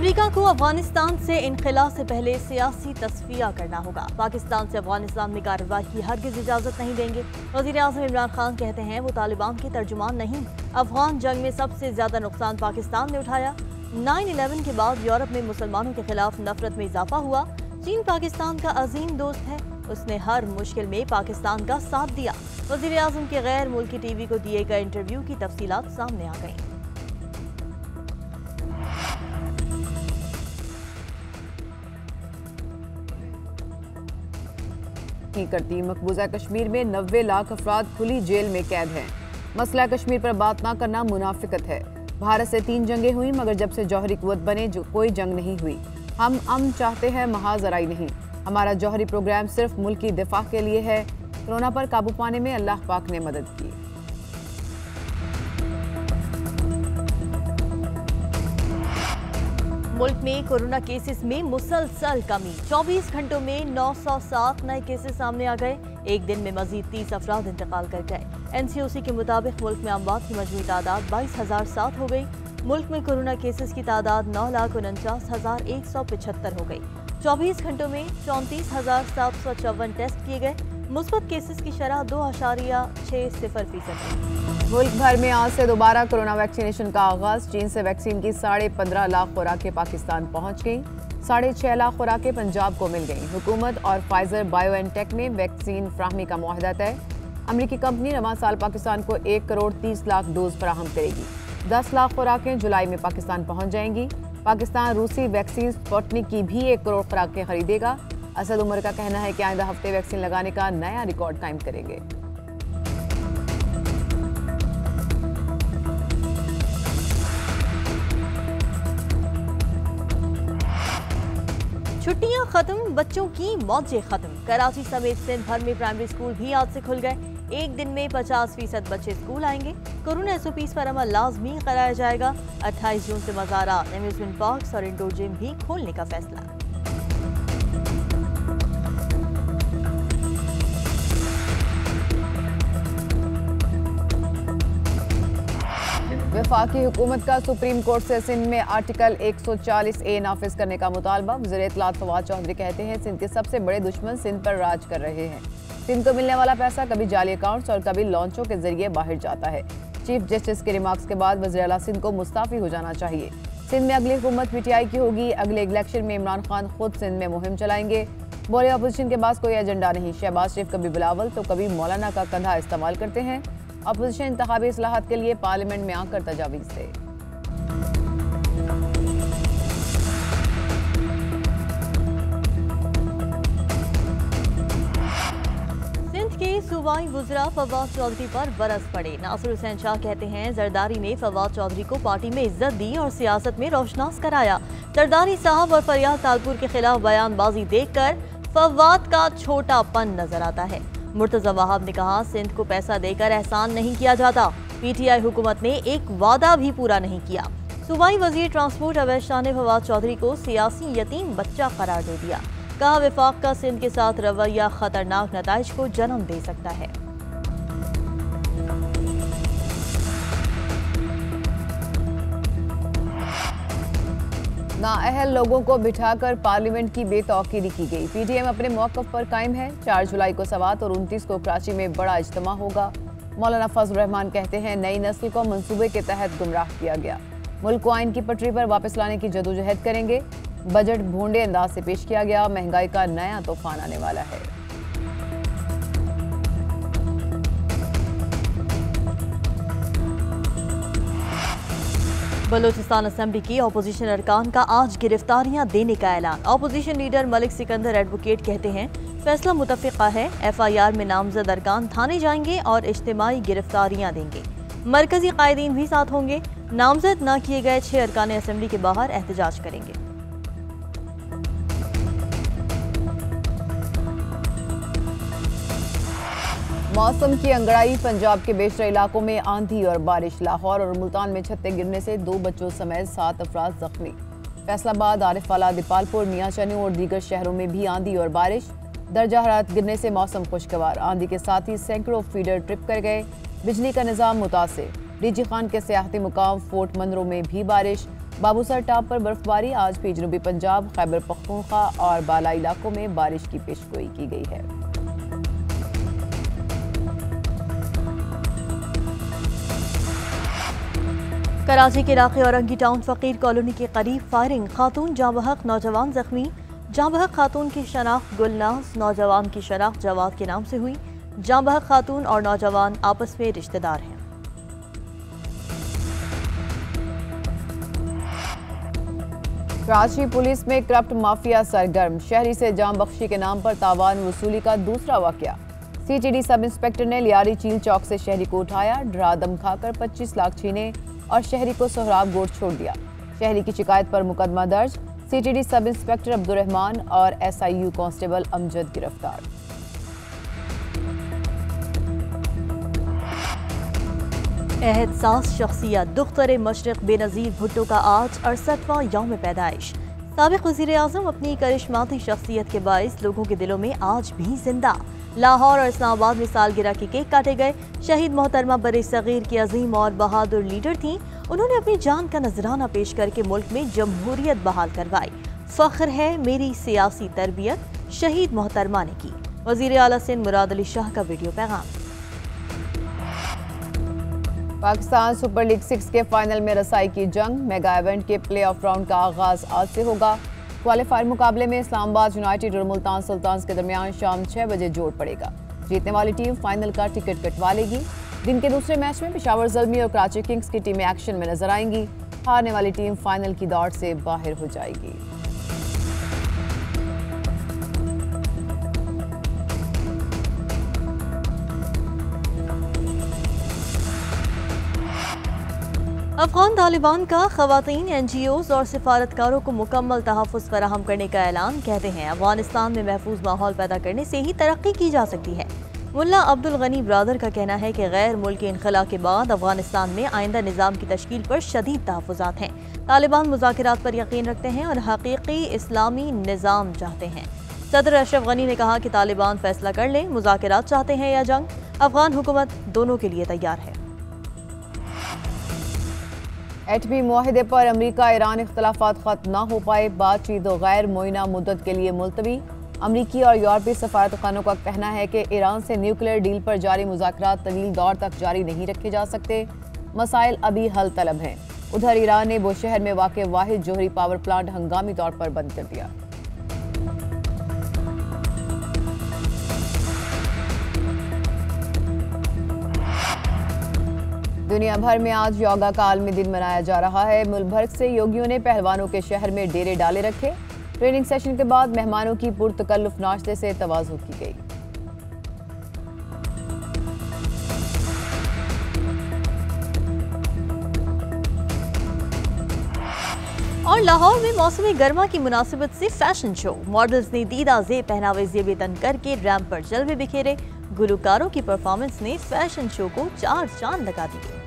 America को अफगानिस्तान से इनखला से पहले सियासी तस्फिया करना होगा। पाकिस्तान से अफगानिस्तान में कार्रवाई की हरगिज इजाजत नहीं देंगे। वज़ीर-ए-आज़म इमरान खान कहते हैं वो तालिबान के तर्जुमान नहीं। अफगान जंग में सबसे ज्यादा नुकसान पाकिस्तान ने उठाया। 9/11 के बाद यूरोप में मुसलमानों के खिलाफ नफरत में इजाफा हुआ। चीन पाकिस्तान का अजीम दोस्त है, उसने हर मुश्किल में पाकिस्तान का साथ दिया। वज़ीर-ए-आज़म के गैर मुल्की टीवी को दिए गए इंटरव्यू की तफसीलात सामने आ गई। करती मकबूजा कश्मीर में 90 लाख अफराद खुली जेल में कैद हैं। मसला कश्मीर पर बात ना करना मुनाफिकत है। भारत से 3 जंगें हुई मगर जब से जौहरी कुव्वत बने जो कोई जंग नहीं हुई। हम अमन चाहते हैं, महाजराई नहीं। हमारा जौहरी प्रोग्राम सिर्फ मुल्क की दिफा के लिए है। कोरोना पर काबू पाने में अल्लाह पाक ने मदद की। मुल्क में कोरोना केसेस में मुसलसल कमी। 24 घंटों में 907 नए केसेस सामने आ गए। एक दिन में मजीद 30 अफराद इंतकाल कर गए। NCOC के मुताबिक मुल्क में अमवात की मजमूई तादाद 22,007 हो गई। मुल्क में कोरोना केसेस की तादाद 9,49,175 हो गई। 24 घंटों में 34,754 टेस्ट किए गए। मुस्बत केसेस की शरह 2.60% मुल्क भर में आज से दोबारा कोरोना वैक्सीनेशन का आगाज। चीन से वैक्सीन की 15.5 लाख खुराकें पाकिस्तान पहुंच गईं। 6.5 लाख खुराकें पंजाब को मिल गईं। हुकूमत और फाइजर बायोएनटेक में वैक्सीन फ्राहमी का मुआहदा तय। अमरीकी कंपनी रवां साल पाकिस्तान को 1 करोड़ 30 लाख डोज फराहम करेगी। 10 लाख खुराकें जुलाई में पाकिस्तान पहुंच जाएंगी। पाकिस्तान रूसी वैक्सीन स्पुतनिक की भी 1 करोड़ खुराकें खरीदेगा। असद उमर का कहना है कि आइंदा हफ्ते वैक्सीन लगाने का नया रिकॉर्ड कायम करेंगे। छुट्टियां खत्म, बच्चों की मौजें खत्म। कराची समेत सिंध भर में प्राइमरी स्कूल भी आज से खुल गए। एक दिन में 50% बच्चे स्कूल आएंगे। कोरोना SOPs पर अमल लाजमी कराया जाएगा। 28 जून से मज़ारात, एम्यूजमेंट पार्क्स और इंडोर जिम भी खोलने का फैसला। वफाकी हुकूमत का सुप्रीम कोर्ट से सिंध में आर्टिकल 140A नाफिज करने का मुतालबा। वज़ीर इत्तलात फवाद चौधरी कहते हैं सिंध के सबसे बड़े दुश्मन सिंध पर राज कर रहे हैं। सिंध को मिलने वाला पैसा कभी जाली अकाउंट्स और कभी लॉन्चों के जरिए बाहर जाता है। चीफ जस्टिस के रिमार्क्स के बाद वज़ीर आला सिंध को मुस्ताफी हो जाना चाहिए। सिंध में अगली हुकूमत PTI की होगी। अगले इलेक्शन में इमरान खान खुद सिंध में मुहिम चलाएंगे। बोले अपोजिशन के पास कोई एजेंडा नहीं। शहबाज शरीफ कभी बिलावल तो कभी मौलाना का कंधा इस्तेमाल करते हैं। अपोजिशन इंतखाबी इस्लाहात के लिए पार्लियामेंट में आकर तजावीज़ दे। सिंध के सूबाई वुज़रा फवाद चौधरी पर बरस पड़े। नासिर हुसैन शाह कहते हैं जरदारी ने फवाद चौधरी को पार्टी में इज्जत दी और सियासत में रोशनास कराया। जरदारी साहब और फरियाद तालपुर के खिलाफ बयानबाजी देखकर फवाद का छोटापन नजर आता है। मुर्तजा वहाब ने कहा सिंध को पैसा देकर एहसान नहीं किया जाता। PTI हुकूमत ने एक वादा भी पूरा नहीं किया। सूबाई वजीर ट्रांसपोर्ट अवैध शाह ने फवाद चौधरी को सियासी यतीम बच्चा करार दे दिया। कहा विफाक का सिंध के साथ रवैया खतरनाक नताइज को जन्म दे सकता है। नाअहल लोगों को बिठाकर पार्लियामेंट की बेतौकीरी की गई। PTM अपने मौक़िफ़ पर कायम है। 4 जुलाई को सवात और 29 को कराची में बड़ा इज्तिमा होगा। मौलाना फजल रहमान कहते हैं नई नस्ल को मंसूबे के तहत गुमराह किया गया। मुल्क को आइन की पटरी पर वापस लाने की जदोजहद करेंगे। बजट भोंडे अंदाज से पेश किया गया। महंगाई का नया तूफान आने वाला है। बलूचिस्तान असेंबली की अपोजिशन अरकान का आज गिरफ्तारियां देने का ऐलान। Opposition leader Malik Sikandar advocate कहते हैं फैसला मुतफ़िक़ा है। FIR में नामजद अरकान थाने जाएंगे और इज्तिमाई गिरफ्तारियां देंगे। मरकजी कायदीन भी साथ होंगे। नामजद न किए गए 6 अरकान असेंबली के बाहर एहतजाज करेंगे। मौसम की अंगड़ाई। पंजाब के बेशतर इलाकों में आंधी और बारिश। लाहौर और मुल्तान में छत्ते गिरने से 2 बच्चों समेत 7 अफराद जख्मी। फैसलाबाद, आरिफवाला, दीपालपुर, मियाँचनी और दीगर शहरों में भी आंधी और बारिश। दर्जा हरारत गिरने से मौसम खुशगवार। आंधी के साथ ही सैकड़ों फीडर ट्रिप कर गए। बिजली का निज़ाम मुतासिर। डीजी खान के सियाहती मुकाम फोर्ट मंदरों में भी बारिश। बाबूसर टाप पर बर्फबारी। आज भी जनूबी पंजाब, खैबर पख्तूनख्वा और बालाई इलाकों में बारिश की पेशगोई की गई है। कराची के इलाके औरंगी टाउन फकीर कॉलोनी के करीब फायरिंग, खातून जाँ बहक, नौजवान जख्मी। जाँ बहक खातून की शनाख्त गुलनाज, नौजवान की शनाख्त जवाद के नाम से हुई। जाँ बहक खातून और नौजवान आपस में रिश्तेदार हैं। कराची पुलिस में करप्ट माफिया सरगर्म, शहरी से जाम बख्शी के नाम पर तावान वसूली का दूसरा वाकया। सीटीडी सब इंस्पेक्टर ने लियारी चील चौक से शहरी को उठाया, डरा धमकाकर 25 लाख छीने और शहरी को सोहराब गोट छोड़ दिया। शहरी की शिकायत पर मुकदमा दर्ज। सीटीडी सब इंस्पेक्टर अब्दुर्रहमान और एसआईयू कांस्टेबल अमजद गिरफ्तार। एहसास शख्सियत दुख्तर मशरक बेनज़ीर भुट्टो का आज 68वां यौम पैदाइश। साबिक़ वज़ीर-ए-आज़म अपनी करिश्माती शख्सियत के बाइस लोगों के दिलों में आज भी जिंदा। लाहौर और इस्लामाबाद में सालगिरह के केक काटे गए। शहीद मोहतरमा बरे सगीर की अजीम और बहादुर लीडर थीं। उन्होंने अपनी जान का नजराना पेश करके मुल्क में जमहूरियत बहाल करवाई। फख्र है मेरी सियासी तरबियत, शहीद मोहतरमा ने की। वज़ीर आला सिंध मुराद अली शाह का वीडियो पैगाम। पाकिस्तान सुपर लीग 6 के फाइनल में रसाई की जंग, मेगा इवेंट के प्ले ऑफ राउंड का आगाज आज से होगा। क्वालिफायर मुकाबले में इस्लामाबाद यूनाइटेड और मुल्तान सुल्तान्स के दरमियान शाम 6 बजे जोड़ पड़ेगा। जीतने वाली टीम फाइनल का टिकट कटवा लेगी। दिन के दूसरे मैच में पेशावर ज़ल्मी और कराची किंग्स की टीमें एक्शन में नजर आएंगी। हारने वाली टीम फाइनल की दौड़ से बाहर हो जाएगी। अफगान तालिबान का खवातीन, NGOs और सिफारतकारों को मुकम्मल तहफ़्फ़ुज़ फराहम करने का ऐलान। कहते हैं अफगानिस्तान में महफूज माहौल पैदा करने से ही तरक्की की जा सकती है। मुल्ला अब्दुल गनी ब्रादर का कहना है कि गैर मुल्की इनखला के बाद अफगानिस्तान में आइंदा निज़ाम की तश्कील पर शदीद तहफ़्फ़ुज़ात हैं। तालिबान मुज़ाकरात पर यकीन रखते हैं और हकीकी इस्लामी निज़ाम चाहते हैं। सदर अशरफ गनी ने कहा कि तालिबान फैसला कर लें, मुज़ाकरात चाहते हैं या जंग, अफगान हुकूमत दोनों के लिए तैयार है। एटमी मुआहिदे पर अमरीका ईरान इख्तलाफात खत्म न हो पाए, बातचीत गैर मुइना मुद्दत के लिए मुलतवी। अमरीकी और यूरोपीय सफारतखानों का कहना है कि ईरान से न्यूक्लियर डील पर जारी मुज़ाकरात तवील दौर तक जारी नहीं रखे जा सकते। मसाइल अभी हल तलब हैं। उधर ईरान ने बुशहर में वाक़ वाहिद जोहरी पावर प्लांट हंगामी तौर पर बंद कर दिया। दुनिया भर में आज योगा का आलमी दिन मनाया जा रहा है। मुल्क भर से योगियों ने पहलवानों के शहर में डेरे डाले रखे। ट्रेनिंग सेशन के बाद मेहमानों की पुरतकल्लुफ नाश्ते से तवाज़ु की गई। और लाहौर में मौसम गर्मा की मुनासिबत से फैशन शो, मॉडल्स ने दीदा ज़ेब पहनावे ज़ेब तन करके रैंप पर जलवे बिखेरे। गुलकारों की परफॉर्मेंस ने फैशन शो को 4 चांद लगा दिए।